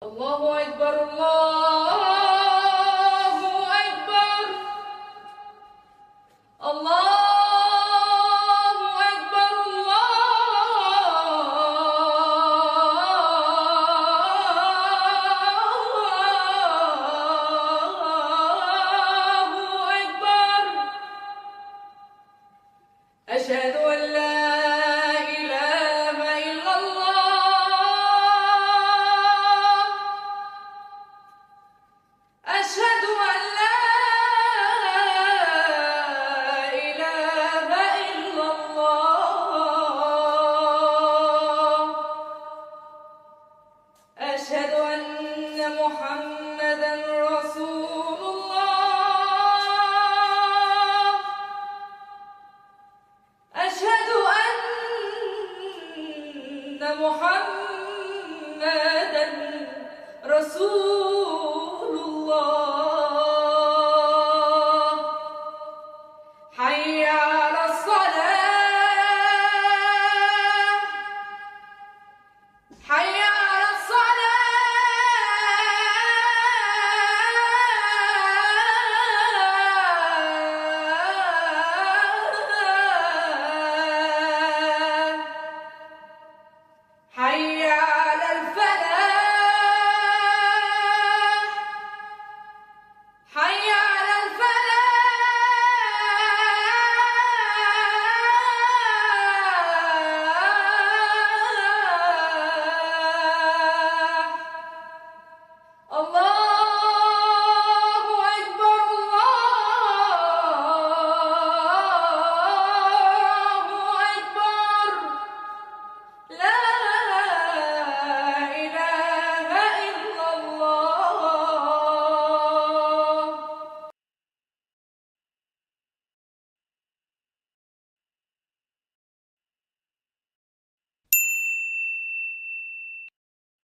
الله أكبر الله أكبر الله أكبر الله أكبر. أشهد أن لا إله إلا الله. أشهد أن لا إله إلا الله. أشهد أن محمدًا رسول الله. أشهد أن محمدًا رسول